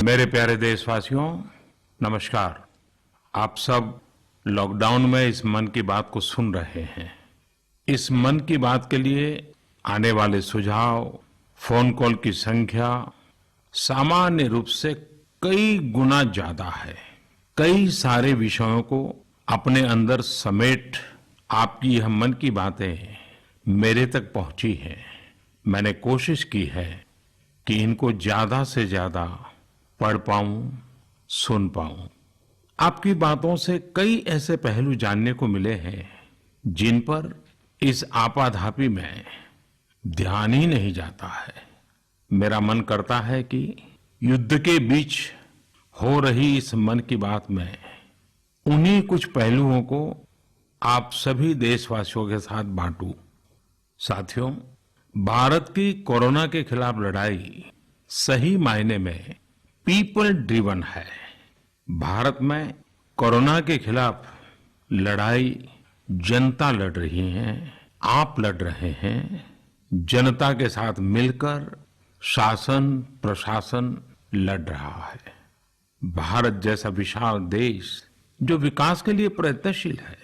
मेरे प्यारे देशवासियों, नमस्कार। आप सब लॉकडाउन में इस मन की बात को सुन रहे हैं। इस मन की बात के लिए आने वाले सुझाव, फोन कॉल की संख्या सामान्य रूप से कई गुना ज्यादा है। कई सारे विषयों को अपने अंदर समेट आपकी यह मन की बातें मेरे तक पहुंची हैं। मैंने कोशिश की है कि इनको ज्यादा से ज्यादा पढ़ पाऊं, सुन पाऊं। आपकी बातों से कई ऐसे पहलू जानने को मिले हैं जिन पर इस आपाधापी में ध्यान ही नहीं जाता है। मेरा मन करता है कि युद्ध के बीच हो रही इस मन की बात में उन्हीं कुछ पहलुओं को आप सभी देशवासियों के साथ बांटूं। साथियों, भारत की कोरोना के खिलाफ लड़ाई सही मायने में पीपल ड्रिवन है। भारत में कोरोना के खिलाफ लड़ाई जनता लड़ रही है, आप लड़ रहे हैं। जनता के साथ मिलकर शासन प्रशासन लड़ रहा है। भारत जैसा विशाल देश जो विकास के लिए प्रयत्नशील है,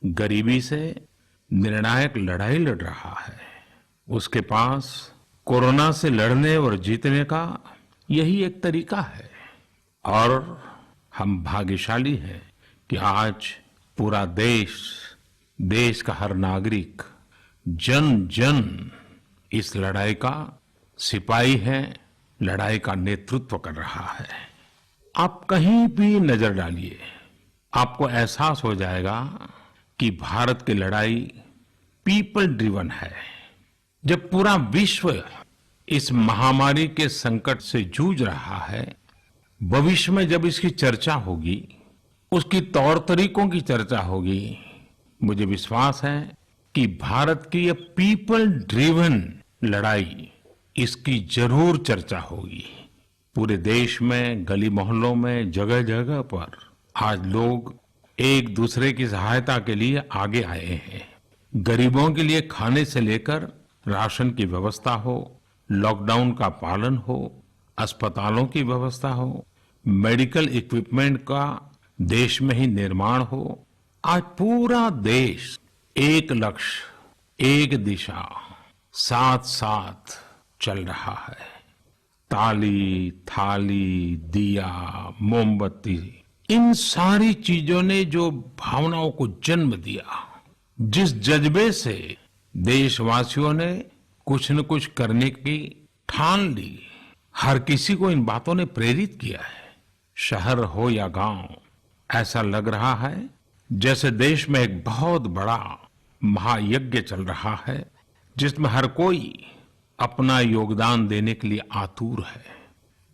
गरीबी से निर्णायक लड़ाई लड़ रहा है। उसके पास कोरोना से लड़ने और जीतने का यही एक तरीका है। और हम भाग्यशाली हैं कि आज पूरा देश का हर नागरिक, जन जन इस लड़ाई का सिपाही है, लड़ाई का नेतृत्व कर रहा है। आप कहीं भी नजर डालिए, आपको एहसास हो जाएगा कि भारत की लड़ाई पीपल ड्रिवन है। जब पूरा विश्व इस महामारी के संकट से जूझ रहा है, भविष्य में जब इसकी चर्चा होगी, उसकी तौर तरीकों की चर्चा होगी, मुझे विश्वास है कि भारत की ये पीपल ड्रिवन लड़ाई, इसकी जरूर चर्चा होगी। पूरे देश में, गली मोहल्लों में, जगह जगह पर आज लोग एक दूसरे की सहायता के लिए आगे आए हैं। गरीबों के लिए खाने से लेकर राशन की व्यवस्था हो, लॉकडाउन का पालन हो, अस्पतालों की व्यवस्था हो, मेडिकल इक्विपमेंट का देश में ही निर्माण हो। आज पूरा देश एक लक्ष्य, एक दिशा, साथ साथ चल रहा है। ताली, थाली, दिया, मोमबत्ती, इन सारी चीजों ने जो भावनाओं को जन्म दिया, जिस जज्बे से देशवासियों ने कुछ न कुछ करने की ठान ली, हर किसी को इन बातों ने प्रेरित किया है। शहर हो या गांव, ऐसा लग रहा है जैसे देश में एक बहुत बड़ा महायज्ञ चल रहा है, जिसमें हर कोई अपना योगदान देने के लिए आतुर है।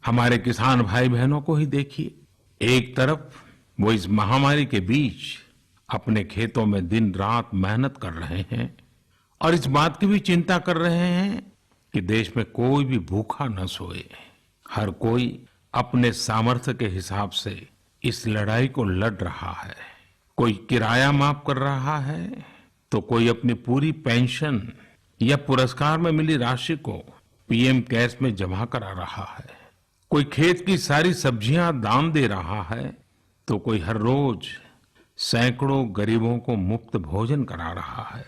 हमारे किसान भाई बहनों को ही देखिए, एक तरफ वो इस महामारी के बीच अपने खेतों में दिन रात मेहनत कर रहे हैं और इस बात की भी चिंता कर रहे हैं कि देश में कोई भी भूखा न सोए। हर कोई अपने सामर्थ्य के हिसाब से इस लड़ाई को लड़ रहा है। कोई किराया माफ कर रहा है, तो कोई अपनी पूरी पेंशन या पुरस्कार में मिली राशि को पीएम केयर्स में जमा करा रहा है। कोई खेत की सारी सब्जियां दान दे रहा है, तो कोई हर रोज सैकड़ों गरीबों को मुफ्त भोजन करा रहा है।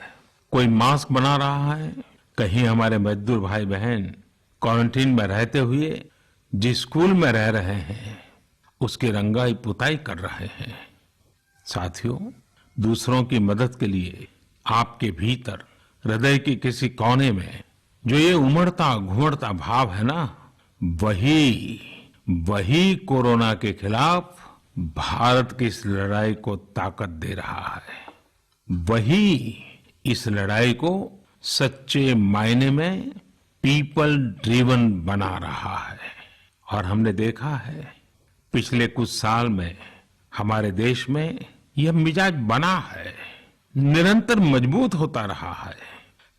कोई मास्क बना रहा है। कहीं हमारे मजदूर भाई बहन क्वारंटीन में रहते हुए जिस स्कूल में रह रहे हैं, उसकी रंगाई पुताई कर रहे हैं। साथियों, दूसरों की मदद के लिए आपके भीतर हृदय के किसी कोने में जो ये उमड़ता घुमड़ता भाव है ना, वही कोरोना के खिलाफ भारत की इस लड़ाई को ताकत दे रहा है। वही इस लड़ाई को सच्चे मायने में पीपल ड्रिवन बना रहा है। और हमने देखा है पिछले कुछ साल में हमारे देश में यह मिजाज बना है, निरंतर मजबूत होता रहा है।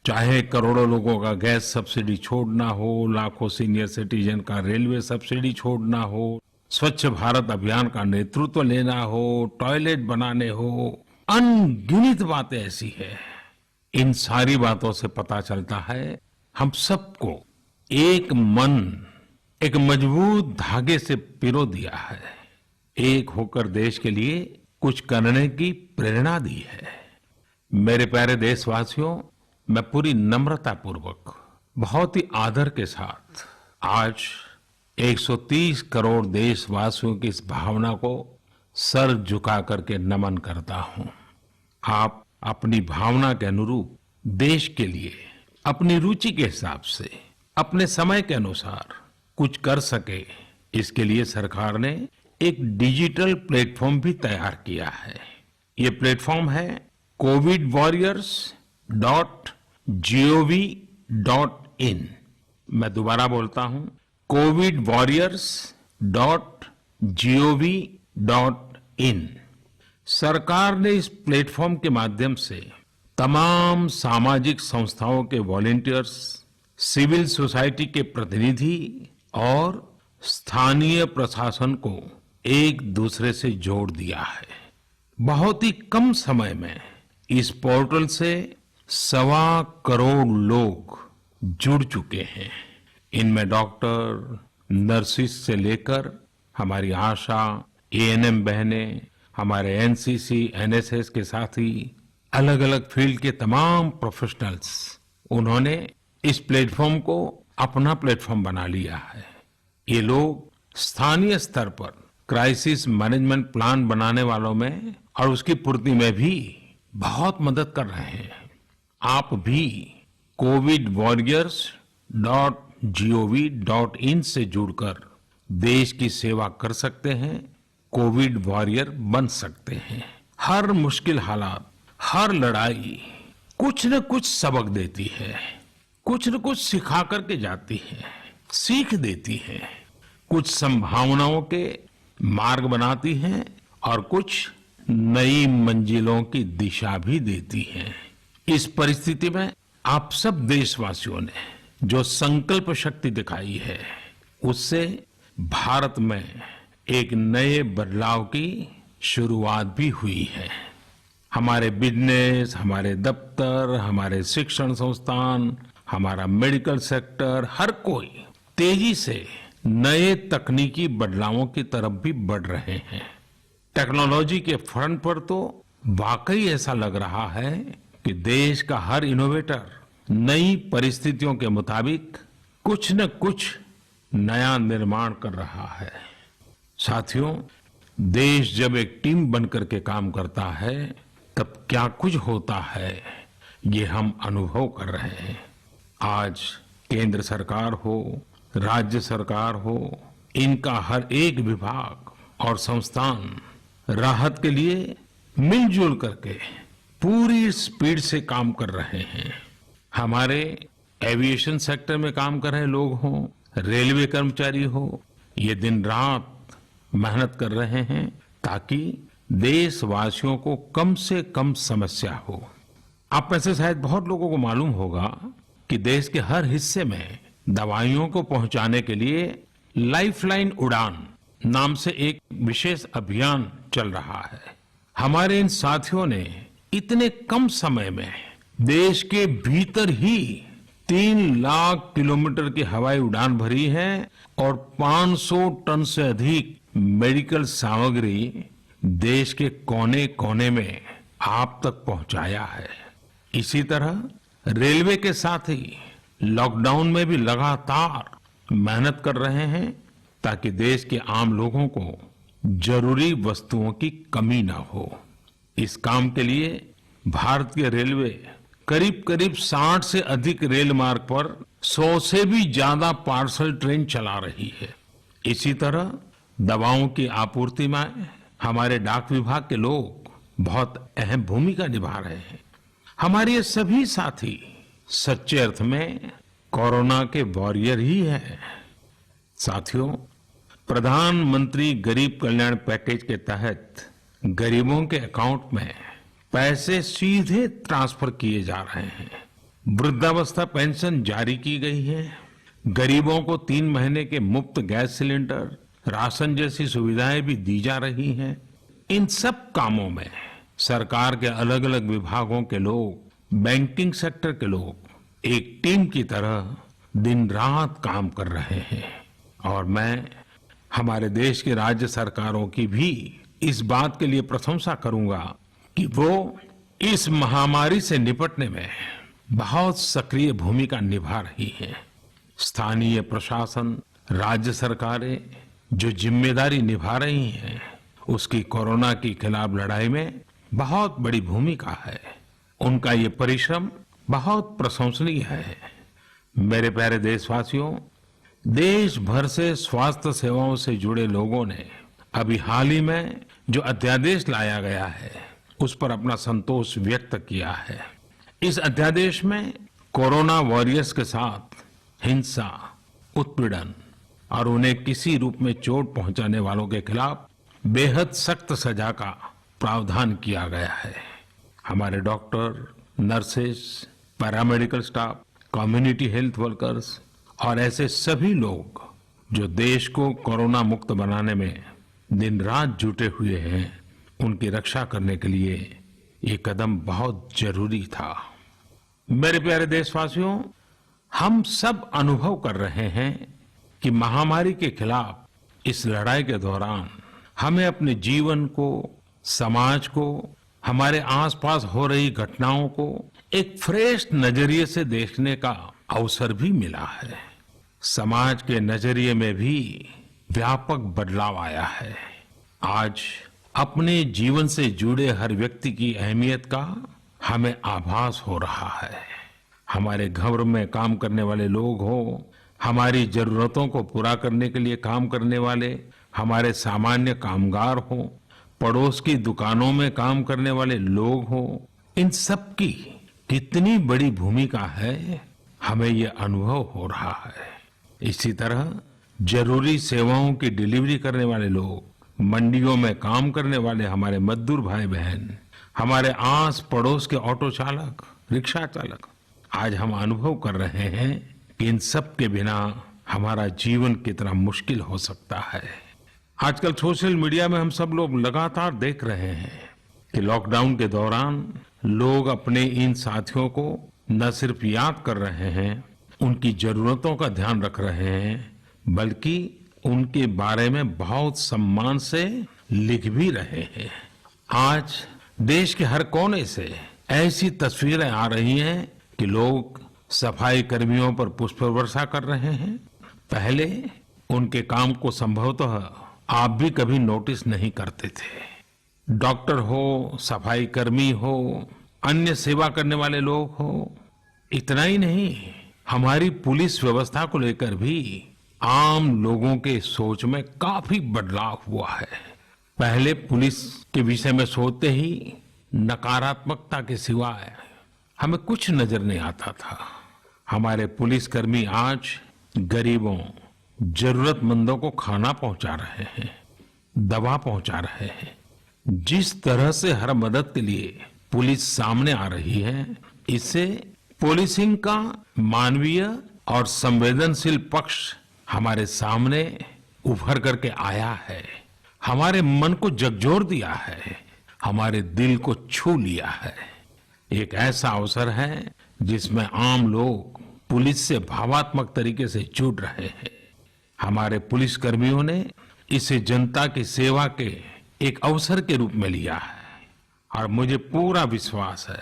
चाहे करोड़ों लोगों का गैस सब्सिडी छोड़ना हो, लाखों सीनियर सिटीजन का रेलवे सब्सिडी छोड़ना हो, स्वच्छ भारत अभियान का नेतृत्व लेना हो, टॉयलेट बनाने हो, अनगिनत बातें ऐसी है। इन सारी बातों से पता चलता है हम सबको एक मन, एक मजबूत धागे से पिरो दिया है। एक होकर देश के लिए कुछ करने की प्रेरणा दी है। मेरे प्यारे देशवासियों, मैं पूरी नम्रता पूर्वक, बहुत ही आदर के साथ आज 130 करोड़ देशवासियों की इस भावना को सर झुका करके नमन करता हूं। आप अपनी भावना के अनुरूप देश के लिए अपनी रुचि के हिसाब से, अपने समय के अनुसार कुछ कर सके, इसके लिए सरकार ने एक डिजिटल प्लेटफॉर्म भी तैयार किया है। ये प्लेटफॉर्म है covidwarriors.gov.in। मैं दोबारा बोलता हूं, covidwarriors.gov.in। सरकार ने इस प्लेटफॉर्म के माध्यम से तमाम सामाजिक संस्थाओं के वॉलंटियर्स, सिविल सोसाइटी के प्रतिनिधि और स्थानीय प्रशासन को एक दूसरे से जोड़ दिया है। बहुत ही कम समय में इस पोर्टल से 1.25 करोड़ लोग जुड़ चुके हैं। इनमें डॉक्टर, नर्सिस से लेकर हमारी आशा, एएनएम बहनें, हमारे एनसीसी, एनएसएस के साथी, अलग अलग फील्ड के तमाम प्रोफेशनल्स, उन्होंने इस प्लेटफॉर्म को अपना प्लेटफॉर्म बना लिया है। ये लोग स्थानीय स्तर पर क्राइसिस मैनेजमेंट प्लान बनाने वालों में और उसकी पूर्ति में भी बहुत मदद कर रहे हैं। आप भी covidwarriors.gov.in से जुड़कर देश की सेवा कर सकते हैं, कोविड वॉरियर बन सकते हैं। हर मुश्किल हालात, हर लड़ाई कुछ न कुछ सबक देती है, कुछ न कुछ सिखा करके जाती है, सीख देती है, कुछ संभावनाओं के मार्ग बनाती है और कुछ नई मंजिलों की दिशा भी देती है। इस परिस्थिति में आप सब देशवासियों ने जो संकल्प शक्ति दिखाई है, उससे भारत में एक नए बदलाव की शुरुआत भी हुई है। हमारे बिजनेस, हमारे दफ्तर, हमारे शिक्षण संस्थान, हमारा मेडिकल सेक्टर, हर कोई तेजी से नए तकनीकी बदलावों की तरफ भी बढ़ रहे हैं। टेक्नोलॉजी के फ्रंट पर तो वाकई ऐसा लग रहा है कि देश का हर इनोवेटर नई परिस्थितियों के मुताबिक कुछ न कुछ नया निर्माण कर रहा है। साथियों, देश जब एक टीम बनकर के काम करता है, तब क्या कुछ होता है, ये हम अनुभव कर रहे हैं। आज केंद्र सरकार हो, राज्य सरकार हो, इनका हर एक विभाग और संस्थान राहत के लिए मिलजुल करके पूरी स्पीड से काम कर रहे हैं। हमारे एविएशन सेक्टर में काम कर रहे लोग हों, रेलवे कर्मचारी हो, ये दिन रात मेहनत कर रहे हैं ताकि देशवासियों को कम से कम समस्या हो। आप में से शायद बहुत लोगों को मालूम होगा कि देश के हर हिस्से में दवाइयों को पहुंचाने के लिए लाइफलाइन उड़ान नाम से एक विशेष अभियान चल रहा है। हमारे इन साथियों ने इतने कम समय में देश के भीतर ही 3 लाख किलोमीटर की हवाई उड़ान भरी है और 500 टन से अधिक मेडिकल सामग्री देश के कोने कोने में आप तक पहुंचाया है। इसी तरह रेलवे के साथ ही लॉकडाउन में भी लगातार मेहनत कर रहे हैं ताकि देश के आम लोगों को जरूरी वस्तुओं की कमी ना हो। इस काम के लिए भारतीय रेलवे करीब करीब 60 से अधिक रेल मार्ग पर 100 से भी ज्यादा पार्सल ट्रेन चला रही है। इसी तरह दवाओं की आपूर्ति में हमारे डाक विभाग के लोग बहुत अहम भूमिका निभा रहे हैं। हमारे ये सभी साथी सच्चे अर्थ में कोरोना के वॉरियर ही हैं। साथियों, प्रधानमंत्री गरीब कल्याण पैकेज के तहत गरीबों के अकाउंट में पैसे सीधे ट्रांसफर किए जा रहे हैं। वृद्धावस्था पेंशन जारी की गई है। गरीबों को 3 महीने के मुफ्त गैस सिलेंडर, राशन जैसी सुविधाएं भी दी जा रही हैं। इन सब कामों में सरकार के अलग अलग विभागों के लोग, बैंकिंग सेक्टर के लोग एक टीम की तरह दिन रात काम कर रहे हैं और मैं हमारे देश की राज्य सरकारों की भी इस बात के लिए प्रशंसा करूंगा कि वो इस महामारी से निपटने में बहुत सक्रिय भूमिका निभा रही हैं। स्थानीय प्रशासन, राज्य सरकारें जो जिम्मेदारी निभा रही हैं, उसकी कोरोना के खिलाफ लड़ाई में बहुत बड़ी भूमिका है। उनका ये परिश्रम बहुत प्रशंसनीय है। मेरे प्यारे देशवासियों, देश भर से स्वास्थ्य सेवाओं से जुड़े लोगों ने अभी हाल ही में जो अध्यादेश लाया गया है, उस पर अपना संतोष व्यक्त किया है। इस अध्यादेश में कोरोना वॉरियर्स के साथ हिंसा, उत्पीड़न और उन्हें किसी रूप में चोट पहुंचाने वालों के खिलाफ बेहद सख्त सजा का प्रावधान किया गया है। हमारे doctor, nurses, paramedical staff, community health workers और ऐसे सभी लोग जो देश को कोरोना मुक्त बनाने में दिन रात जुटे हुए हैं, उनकी रक्षा करने के लिए ये कदम बहुत जरूरी था। मेरे प्यारे देशवासियों, हम सब अनुभव कर रहे हैं कि महामारी के खिलाफ इस लड़ाई के दौरान हमें अपने जीवन को, समाज को, हमारे आसपास हो रही घटनाओं को एक फ्रेश नजरिए से देखने का अवसर भी मिला है। समाज के नजरिए में भी व्यापक बदलाव आया है। आज अपने जीवन से जुड़े हर व्यक्ति की अहमियत का हमें आभास हो रहा है। हमारे घर में काम करने वाले लोग हो, हमारी जरूरतों को पूरा करने के लिए काम करने वाले हमारे सामान्य कामगार हो, पड़ोस की दुकानों में काम करने वाले लोग हो, इन सब की कितनी बड़ी भूमिका है, हमें ये अनुभव हो रहा है। इसी तरह जरूरी सेवाओं की डिलीवरी करने वाले लोग, मंडियों में काम करने वाले हमारे मजदूर भाई बहन, हमारे आस पड़ोस के ऑटो चालक, रिक्शा चालक, आज हम अनुभव कर रहे हैं कि इन सब के बिना हमारा जीवन कितना मुश्किल हो सकता है। आजकल सोशल मीडिया में हम सब लोग लगातार देख रहे हैं कि लॉकडाउन के दौरान लोग अपने इन साथियों को न सिर्फ याद कर रहे हैं, उनकी जरूरतों का ध्यान रख रहे हैं, बल्कि उनके बारे में बहुत सम्मान से लिख भी रहे हैं। आज देश के हर कोने से ऐसी तस्वीरें आ रही हैं कि लोग सफाई कर्मियों पर पुष्प वर्षा कर रहे हैं। पहले उनके काम को संभवतः आप भी कभी नोटिस नहीं करते थे। डॉक्टर हो, सफाई कर्मी हो, अन्य सेवा करने वाले लोग हो, इतना ही नहीं, हमारी पुलिस व्यवस्था को लेकर भी आम लोगों के सोच में काफी बदलाव हुआ है। पहले पुलिस के विषय में सोचते ही नकारात्मकता के सिवाय हमें कुछ नजर नहीं आता था। हमारे पुलिसकर्मी आज गरीबों, जरूरतमंदों को खाना पहुंचा रहे हैं, दवा पहुंचा रहे हैं। जिस तरह से हर मदद के लिए पुलिस सामने आ रही है, इससे पुलिसिंग का मानवीय और संवेदनशील पक्ष हमारे सामने उभर करके आया है, हमारे मन को झकझोर दिया है, हमारे दिल को छू लिया है। एक ऐसा अवसर है जिसमें आम लोग पुलिस से भावात्मक तरीके से जुड़ रहे हैं। हमारे पुलिस कर्मियों ने इसे जनता की सेवा के एक अवसर के रूप में लिया है और मुझे पूरा विश्वास है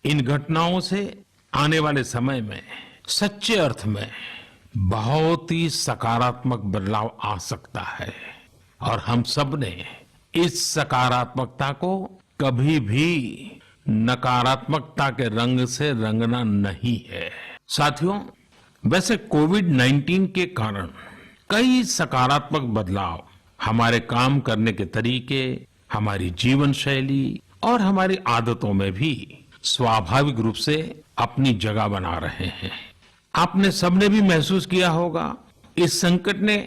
इन घटनाओं से आने वाले समय में सच्चे अर्थ में बहुत ही सकारात्मक बदलाव आ सकता है और हम सब ने इस सकारात्मकता को कभी भी नकारात्मकता के रंग से रंगना नहीं है। साथियों, वैसे कोविड-19 के कारण कई सकारात्मक बदलाव हमारे काम करने के तरीके, हमारी जीवन शैली और हमारी आदतों में भी स्वाभाविक रूप से अपनी जगह बना रहे हैं। आपने सबने भी महसूस किया होगा इस संकट ने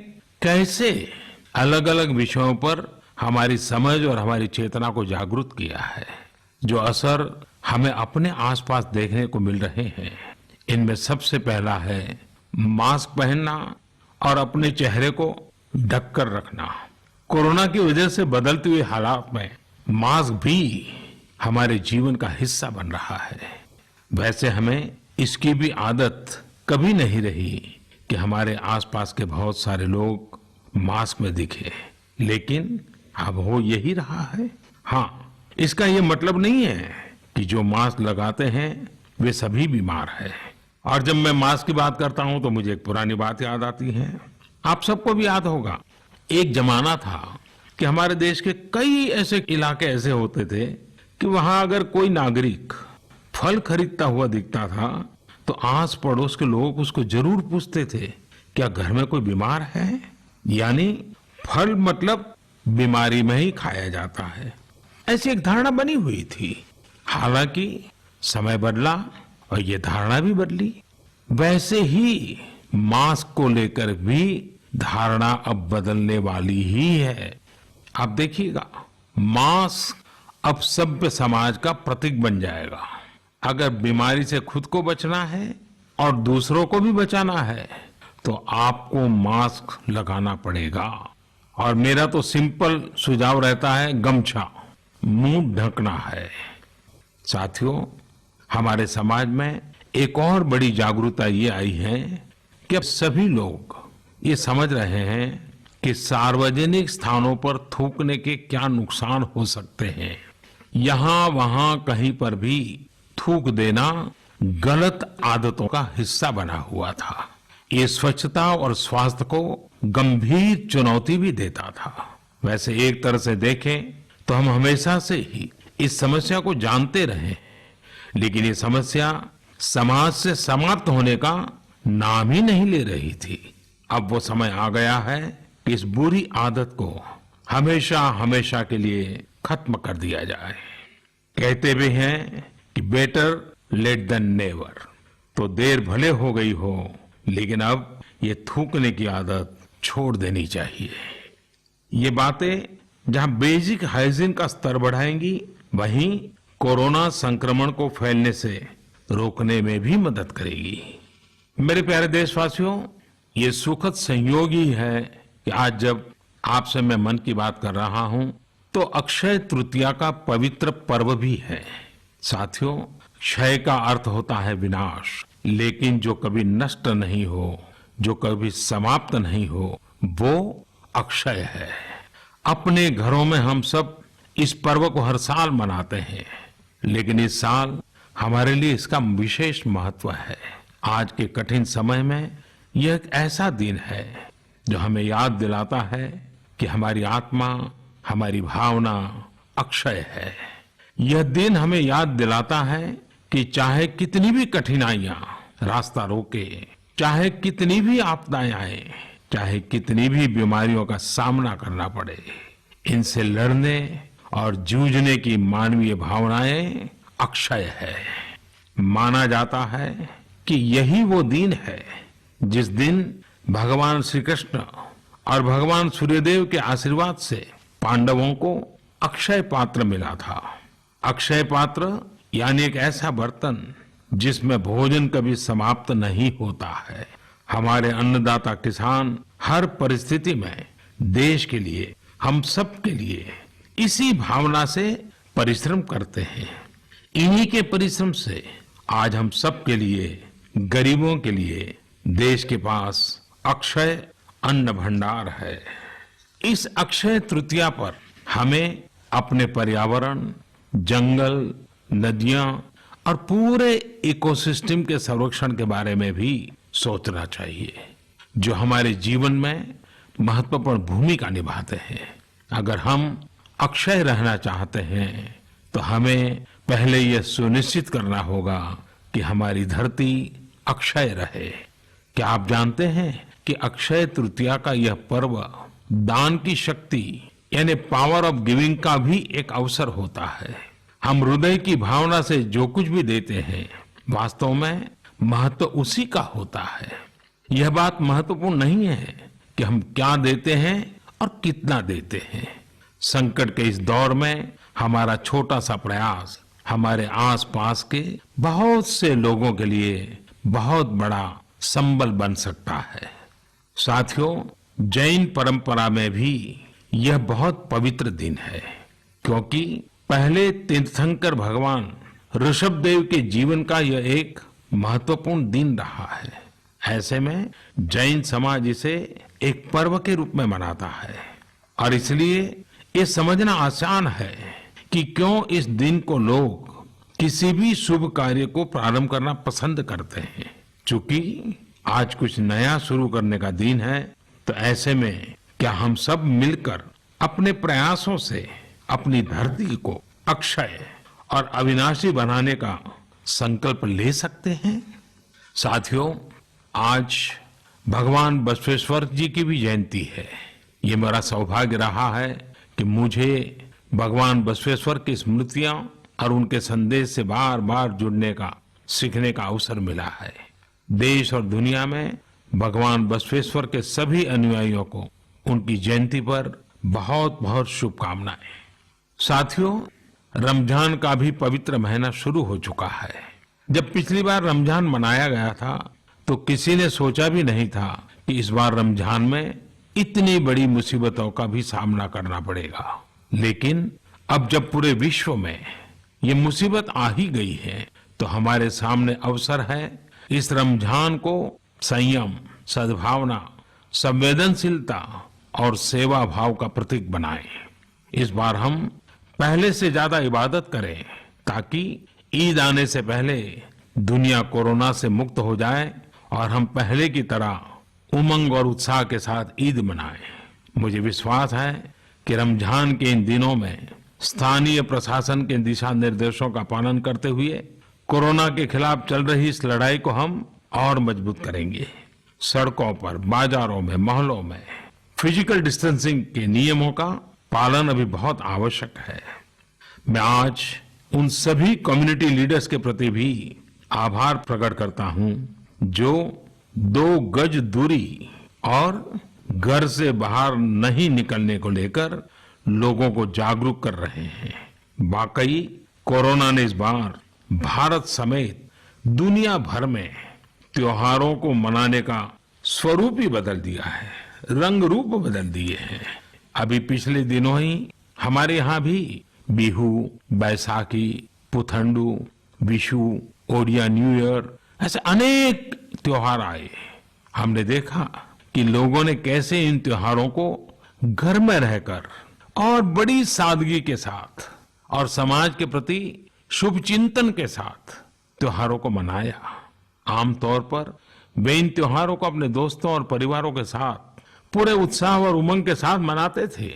कैसे अलग अलग विषयों पर हमारी समझ और हमारी चेतना को जागरूक किया है। जो असर हमें अपने आसपास देखने को मिल रहे हैं, इनमें सबसे पहला है मास्क पहनना और अपने चेहरे को ढककर रखना। कोरोना की वजह से बदलते हुए हालात में मास्क भी हमारे जीवन का हिस्सा बन रहा है। वैसे हमें इसकी भी आदत कभी नहीं रही कि हमारे आसपास के बहुत सारे लोग मास्क में दिखे, लेकिन अब हो यही रहा है। हाँ, इसका ये मतलब नहीं है कि जो मास्क लगाते हैं वे सभी बीमार हैं। और जब मैं मास्क की बात करता हूं तो मुझे एक पुरानी बात याद आती है। आप सबको भी याद होगा, एक जमाना था कि हमारे देश के कई ऐसे इलाके ऐसे होते थे कि वहां अगर कोई नागरिक फल खरीदता हुआ दिखता था तो आस पड़ोस के लोग उसको जरूर पूछते थे, क्या घर में कोई बीमार है? यानी फल मतलब बीमारी में ही खाया जाता है, ऐसी एक धारणा बनी हुई थी। हालांकि समय बदला और ये धारणा भी बदली। वैसे ही मास्क को लेकर भी धारणा अब बदलने वाली ही है। आप देखिएगा, मास्क अब सभ्य समाज का प्रतीक बन जाएगा। अगर बीमारी से खुद को बचना है और दूसरों को भी बचाना है तो आपको मास्क लगाना पड़ेगा। और मेरा तो सिंपल सुझाव रहता है, गमछा मुंह ढकना है। साथियों, हमारे समाज में एक और बड़ी जागरूकता ये आई है कि अब सभी लोग ये समझ रहे हैं कि सार्वजनिक स्थानों पर थूकने के क्या नुकसान हो सकते हैं। यहाँ वहाँ कहीं पर भी थूक देना गलत आदतों का हिस्सा बना हुआ था। ये स्वच्छता और स्वास्थ्य को गंभीर चुनौती भी देता था। वैसे एक तरह से देखें तो हम हमेशा से ही इस समस्या को जानते रहे हैं, लेकिन ये समस्या समाज से समाप्त होने का नाम ही नहीं ले रही थी। अब वो समय आ गया है कि इस बुरी आदत को हमेशा हमेशा के लिए खत्म कर दिया जाए। कहते भी हैं कि बेटर लेट देन नेवर। तो देर भले हो गई हो, लेकिन अब ये थूकने की आदत छोड़ देनी चाहिए। ये बातें जहां बेसिक हाइजीन का स्तर बढ़ाएंगी, वहीं कोरोना संक्रमण को फैलने से रोकने में भी मदद करेगी। मेरे प्यारे देशवासियों, ये सुखद संयोग ही है कि आज जब आपसे मैं मन की बात कर रहा हूं तो अक्षय तृतीया का पवित्र पर्व भी है। साथियों, क्षय का अर्थ होता है विनाश, लेकिन जो कभी नष्ट नहीं हो, जो कभी समाप्त नहीं हो, वो अक्षय है। अपने घरों में हम सब इस पर्व को हर साल मनाते हैं, लेकिन इस साल हमारे लिए इसका विशेष महत्व है। आज के कठिन समय में यह एक ऐसा दिन है जो हमें याद दिलाता है कि हमारी आत्मा, हमारी भावना अक्षय है। यह दिन हमें याद दिलाता है कि चाहे कितनी भी कठिनाइयां रास्ता रोके, चाहे कितनी भी आपदाएं आए, चाहे कितनी भी बीमारियों का सामना करना पड़े, इनसे लड़ने और जूझने की मानवीय भावनाएं अक्षय है। माना जाता है कि यही वो दिन है जिस दिन भगवान श्री कृष्ण और भगवान सूर्यदेव के आशीर्वाद से पांडवों को अक्षय पात्र मिला था। अक्षय पात्र यानी एक ऐसा बर्तन जिसमें भोजन कभी समाप्त नहीं होता है। हमारे अन्नदाता किसान हर परिस्थिति में देश के लिए, हम सब के लिए इसी भावना से परिश्रम करते हैं। इन्हीं के परिश्रम से आज हम सब के लिए, गरीबों के लिए देश के पास अक्षय अन्न भंडार है। इस अक्षय तृतीया पर हमें अपने पर्यावरण, जंगल, नदियां और पूरे इकोसिस्टम के संरक्षण के बारे में भी सोचना चाहिए, जो हमारे जीवन में महत्वपूर्ण भूमिका निभाते हैं। अगर हम अक्षय रहना चाहते हैं तो हमें पहले यह सुनिश्चित करना होगा कि हमारी धरती अक्षय रहे। क्या आप जानते हैं कि अक्षय तृतीया का यह पर्व दान की शक्ति यानी पावर ऑफ गिविंग का भी एक अवसर होता है। हम हृदय की भावना से जो कुछ भी देते हैं, वास्तव में महत्व उसी का होता है। यह बात महत्वपूर्ण नहीं है कि हम क्या देते हैं और कितना देते हैं। संकट के इस दौर में हमारा छोटा सा प्रयास हमारे आसपास के बहुत से लोगों के लिए बहुत बड़ा संबल बन सकता है। साथियों, जैन परंपरा में भी यह बहुत पवित्र दिन है, क्योंकि पहले तीर्थंकर भगवान ऋषभ देव के जीवन का यह एक महत्वपूर्ण दिन रहा है। ऐसे में जैन समाज इसे एक पर्व के रूप में मनाता है और इसलिए ये समझना आसान है कि क्यों इस दिन को लोग किसी भी शुभ कार्य को प्रारंभ करना पसंद करते हैं। चूंकि आज कुछ नया शुरू करने का दिन है, तो ऐसे में क्या हम सब मिलकर अपने प्रयासों से अपनी धरती को अक्षय और अविनाशी बनाने का संकल्प ले सकते हैं। साथियों, आज भगवान बसवेश्वर जी की भी जयंती है। ये मेरा सौभाग्य रहा है कि मुझे भगवान बसवेश्वर की स्मृतियां और उनके संदेश से बार बार जुड़ने का, सीखने का अवसर मिला है। देश और दुनिया में भगवान बसवेश्वर के सभी अनुयायियों को उनकी जयंती पर बहुत बहुत शुभकामनाएं। साथियों, रमजान का भी पवित्र महीना शुरू हो चुका है। जब पिछली बार रमजान मनाया गया था तो किसी ने सोचा भी नहीं था कि इस बार रमजान में इतनी बड़ी मुसीबतों का भी सामना करना पड़ेगा। लेकिन अब जब पूरे विश्व में ये मुसीबत आ ही गई है, तो हमारे सामने अवसर है इस रमजान को संयम, सद्भावना, संवेदनशीलता और सेवा भाव का प्रतीक बनाएं। इस बार हम पहले से ज्यादा इबादत करें ताकि ईद आने से पहले दुनिया कोरोना से मुक्त हो जाए और हम पहले की तरह उमंग और उत्साह के साथ ईद मनाएं। मुझे विश्वास है कि रमजान के इन दिनों में स्थानीय प्रशासन के दिशा निर्देशों का पालन करते हुए कोरोना के खिलाफ चल रही इस लड़ाई को हम और मजबूत करेंगे। सड़कों पर, बाजारों में, मोहल्लों में फिजिकल डिस्टेंसिंग के नियमों का पालन अभी बहुत आवश्यक है। मैं आज उन सभी कम्युनिटी लीडर्स के प्रति भी आभार प्रकट करता हूं जो 2 गज दूरी और घर से बाहर नहीं निकलने को लेकर लोगों को जागरूक कर रहे हैं। वाकई कोरोना ने इस बार भारत समेत दुनिया भर में त्योहारों को मनाने का स्वरूप ही बदल दिया है, रंग रूप बदल दिए हैं। अभी पिछले दिनों ही हमारे यहाँ भी बिहू, बैसाखी, पुथंडू, विशु, ओडिया न्यू ईयर ऐसे अनेक त्योहार आए। हमने देखा कि लोगों ने कैसे इन त्योहारों को घर में रहकर और बड़ी सादगी के साथ और समाज के प्रति शुभ चिंतन के साथ त्योहारों को मनाया। आमतौर पर वे इन त्योहारों को अपने दोस्तों और परिवारों के साथ पूरे उत्साह और उमंग के साथ मनाते थे,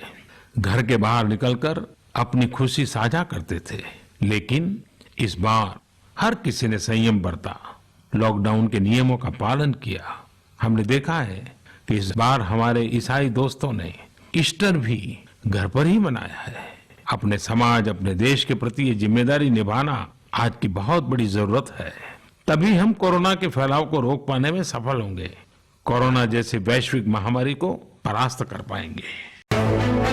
घर के बाहर निकलकर अपनी खुशी साझा करते थे। लेकिन इस बार हर किसी ने संयम बरता, लॉकडाउन के नियमों का पालन किया। हमने देखा है कि इस बार हमारे ईसाई दोस्तों ने ईस्टर भी घर पर ही मनाया है। अपने समाज, अपने देश के प्रति ये जिम्मेदारी निभाना आज की बहुत बड़ी जरूरत है। तभी हम कोरोना के फैलाव को रोक पाने में सफल होंगे, कोरोना जैसे वैश्विक महामारी को परास्त कर पाएंगे।